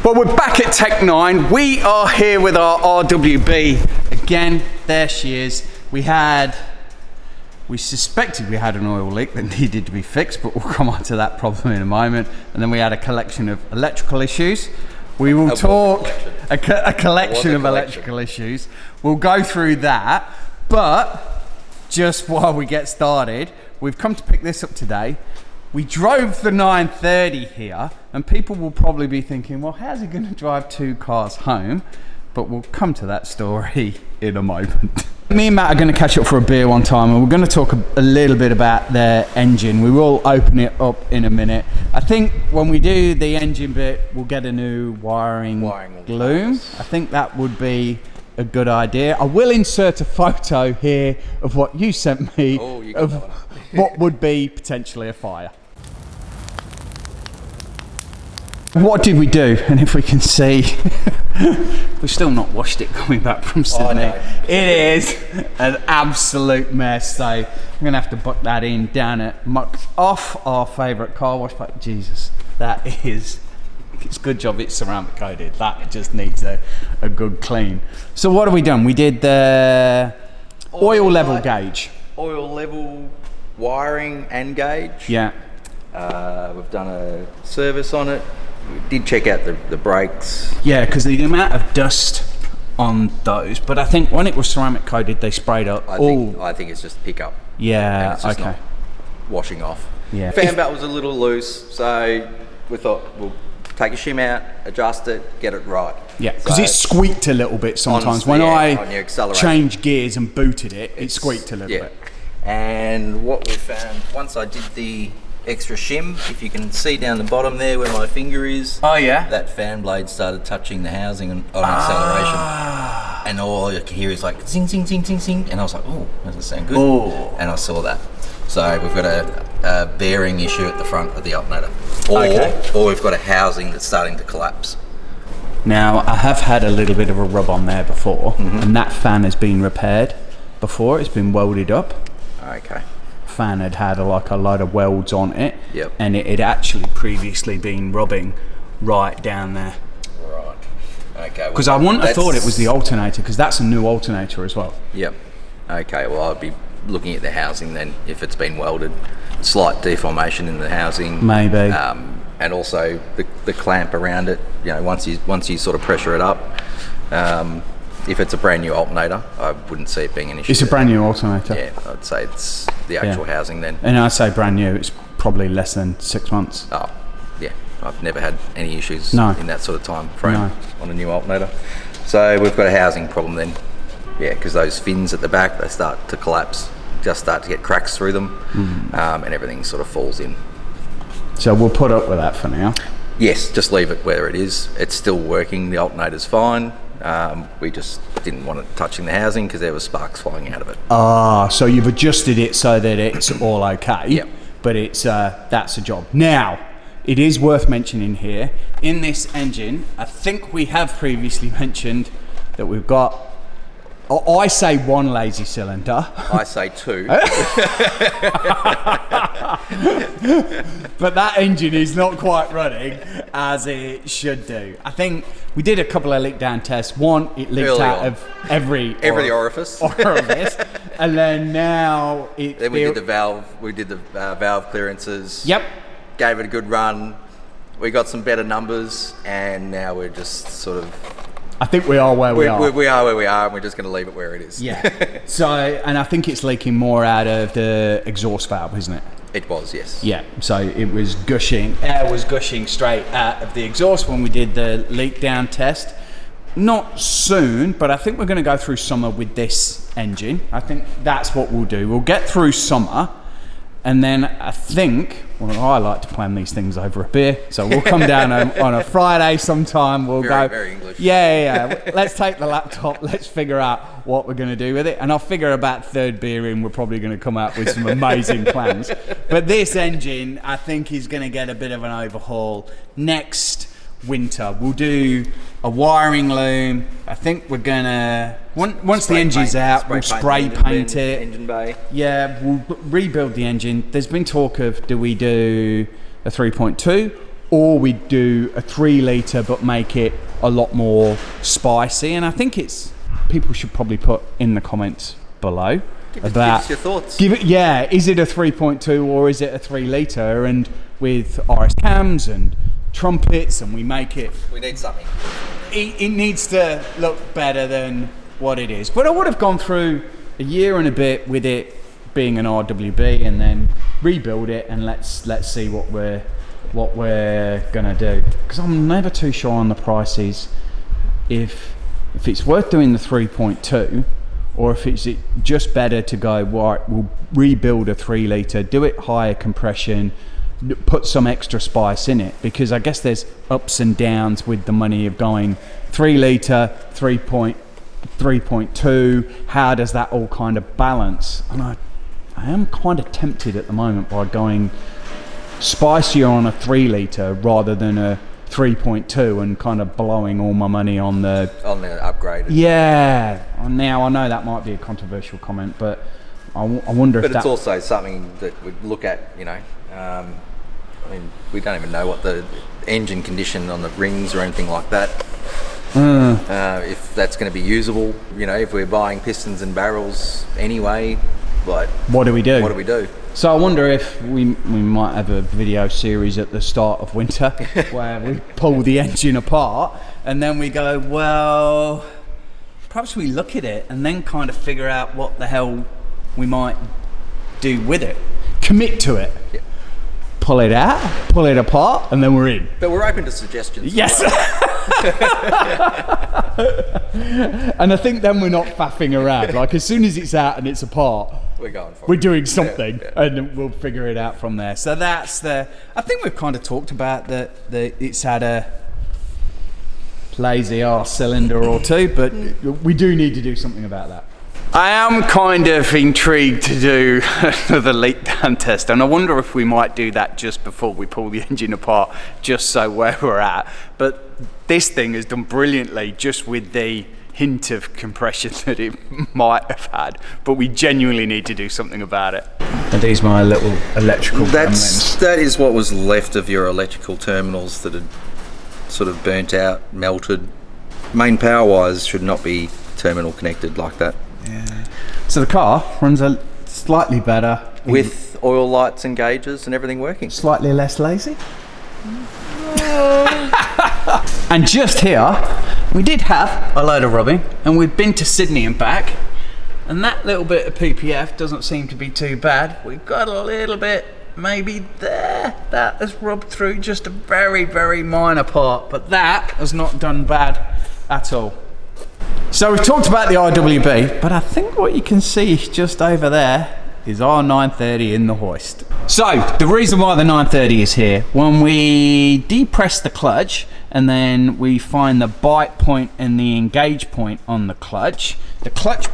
Well, we're back at Tech 9. We are here with our RWB. Again, there she is. We suspected we had an oil leak that needed to be fixed, but we'll come on to that problem in a moment. And then we had a collection of electrical issues. We will talk a collection of electrical issues. We'll go through that, but just while we get started, we've come to pick this up today. We drove the 930 here, and people will probably be thinking, well, how's he going to drive 2 cars home? But we'll come to that story in a moment. Me and Matt are going to catch up for a beer one time, and we're going to talk a little bit about their engine. We will open it up in a minute. I think when we do the engine bit, we'll get a new wiring loom. I think that would be a good idea. I will insert a photo here of what you sent me of what would be potentially a fire. What did we do? And if we can see, we've still not washed it coming back from Sydney. It is an absolute mess. So I'm going to have to buck that in down at Muck's off, our favourite car wash. But Jesus, that is, it's a good job it's ceramic coated. That just needs a good clean. So what have we done? We did the oil level gauge. Oil level, wiring and gauge. Yeah. We've done a service on it. We did check out the brakes. Yeah, because the amount of dust on those, but I think when it was ceramic coated, they sprayed up. I think it's just pickup. Yeah, it's just okay. not washing off. Yeah. Fan belt was a little loose, so we thought we'll take a shim out, adjust it, get it right. Yeah, because it squeaked a little bit sometimes. When I changed gears and booted it, it squeaked a little bit. And what we found, once I did the extra shim, if you can see down the bottom there where my finger is, that fan blade started touching the housing on acceleration, and all you can hear is like zing zing zing zing zing, and I was like, oh, doesn't sound good. And I saw that. So we've got a bearing issue at the front of the alternator, or we've got a housing that's starting to collapse. Now I have had a little bit of a rub on there before, and that fan has been repaired before. It's been welded up. Okay. Fan had a load of welds on it, Yep. and it had actually previously been rubbing right down there. Right. Okay. Because I wouldn't have thought it was the alternator, because that's a new alternator as well. Yep. Okay. Well, I'd be looking at the housing then if it's been welded. Slight deformation in the housing. Maybe. And also the clamp around it. You know, once you sort of pressure it up. If it's a brand new alternator, I wouldn't see it being an issue. It's a brand new alternator. Yeah, I'd say it's the actual housing then. And I say brand new, it's probably less than 6 months. Oh, yeah. I've never had any issues in that sort of time frame on a new alternator. So we've got a housing problem then. Yeah, because those fins at the back, they start to collapse, just start to get cracks through them, and everything sort of falls in. So we'll put up with that for now. Yes, just leave it where it is. It's still working, the alternator's fine. We just didn't want it touching the housing because there were sparks flying out of it. So you've adjusted it so that it's all okay. Yep. But it's that's a job. Now, it is worth mentioning here, in this engine, I think we have previously mentioned that we've got, I say 1 lazy cylinder. I say 2. But that engine is not quite running as it should do. I think we did a couple of leak down tests. One, it leaked Early out on. of every orifice. And then now it... Then we did the valve clearances. Yep. Gave it a good run. We got some better numbers, and now we're just sort of... I think we are where we are. We are where we are, and we're just going to leave it where it is. Yeah. So, and I think it's leaking more out of the exhaust valve, isn't it? It was, yes. Yeah. So it was gushing. Air was gushing straight out of the exhaust when we did the leak down test. Not soon, but I think we're going to go through summer with this engine. I think that's what we'll do. We'll get through summer, and then I think, well, I like to plan these things over a beer, so we'll come down on a Friday sometime. We'll go. Very English. Yeah. Let's take the laptop. Let's figure out what we're going to do with it, and I'll figure about third beer in. We're probably going to come out with some amazing plans. But this engine, I think, is going to get a bit of an overhaul next winter. We'll do a wiring loom. I think we're gonna once the engine's out, we'll spray paint it. Engine bay. Yeah, we'll rebuild the engine. There's been talk of, do we do a 3.2 or we do a 3 litre but make it a lot more spicy. And I think people should probably put in the comments below give us your thoughts. Is it a 3.2 or is it a 3 litre? And with RS cams and trumpets, and we need something. It needs to look better than what it is. But I would have gone through a year and a bit with it being an RWB, and then rebuild it, and let's see what we're gonna do. Because I'm never too sure on the prices if it's worth doing the 3.2, or if it's just better to go, right, we'll rebuild a 3 litre, do it higher compression, put some extra spice in it, because I guess there's ups and downs with the money of going 3 litre, 3.2. How does that all kind of balance? And I am kind of tempted at the moment by going spicier on a 3 litre rather than a 3.2, and kind of blowing all my money on the upgrade. Yeah. Now I know that might be a controversial comment, but I wonder if it's also something that we'd look at, I mean, we don't even know what the engine condition on the rings or anything like that. If that's going to be usable, if we're buying pistons and barrels anyway, like what do we do? So I wonder if we might have a video series at the start of winter where we pull the engine apart, and then we go, well, perhaps we look at it and then kind of figure out what the hell we might do with it. Commit to it. Yeah. Pull it out, pull it apart, and then we're in. But we're open to suggestions. Yes. And I think then we're not faffing around. Like, as soon as it's out and it's apart, we're doing something, and we'll figure it out from there. So that's I think we've kind of talked about that it's had a lazy arse cylinder or two, but we do need to do something about that. I am kind of intrigued to do another leak down test, and I wonder if we might do that just before we pull the engine apart, just so where we're at. But this thing has done brilliantly just with the hint of compression that it might have had, but we genuinely need to do something about it. And these are my little electrical gremlins. That is what was left of your electrical terminals that had sort of burnt out, melted. Main power wires should not be terminal connected like that. Yeah. So the car runs a slightly better with oil lights and gauges and everything working. Slightly less lazy. And just here, we did have a load of rubbing, and we've been to Sydney and back, and that little bit of PPF doesn't seem to be too bad. We've got a little bit maybe there that has rubbed through, just a very, very minor part, but that has not done bad at all. So we've talked about the RWB, but I think what you can see just over there is our 930 in the hoist. So the reason why the 930 is here, when we depress the clutch and then we find the bite point and the engage point on the clutch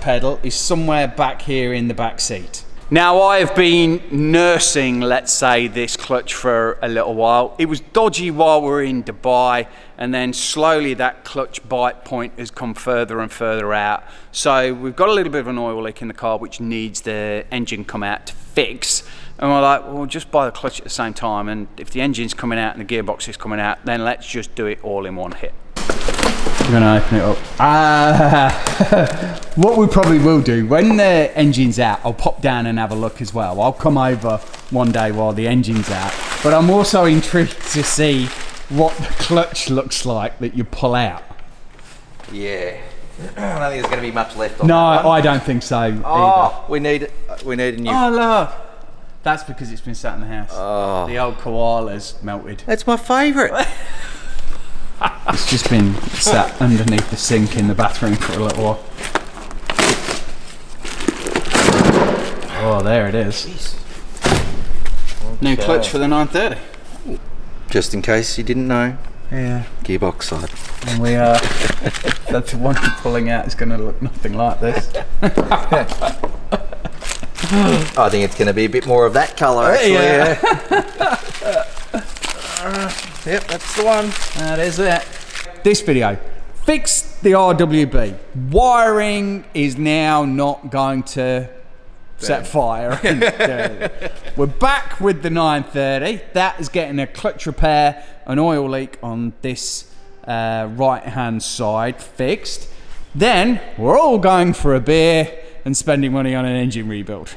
pedal is somewhere back here in the back seat. Now, I've been nursing, let's say, this clutch for a little while. It was dodgy while we were in Dubai, and then slowly that clutch bite point has come further and further out. So we've got a little bit of an oil leak in the car, which needs the engine come out to fix. And we're like, well, just buy the clutch at the same time, and if the engine's coming out and the gearbox is coming out, then let's just do it all in one hit. We're going to open it up. What we probably will do, when the engine's out, I'll pop down and have a look as well. I'll come over one day while the engine's out. But I'm also intrigued to see what the clutch looks like that you pull out. Yeah. I don't think there's going to be much left on No, that one. I don't think so either. We need a new... Oh, look. That's because it's been sat in the house. Oh. The old koala's melted. That's my favourite. It's just been sat underneath the sink in the bathroom for a little while. Oh, there it is. Jeez. New clutch for the 930. Just in case you didn't know. Yeah. Gearbox side. And we are. That's the one pulling out is going to look nothing like this. I think it's going to be a bit more of that colour, actually. Yeah. Yep, that's the one. That is it. This video, fix the RWB. Wiring is now not going to set fire. And, we're back with the 930. That is getting a clutch repair, an oil leak on this right-hand side fixed. Then we're all going for a beer and spending money on an engine rebuild.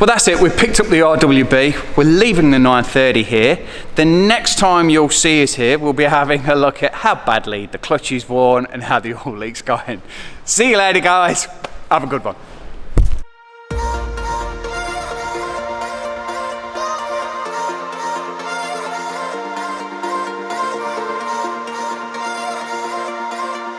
Well, that's it. We've picked up the RWB. We're leaving the 930 here. The next time you'll see us here, we'll be having a look at how badly the clutch is worn and how the oil leak's going. See you later, guys. Have a good one.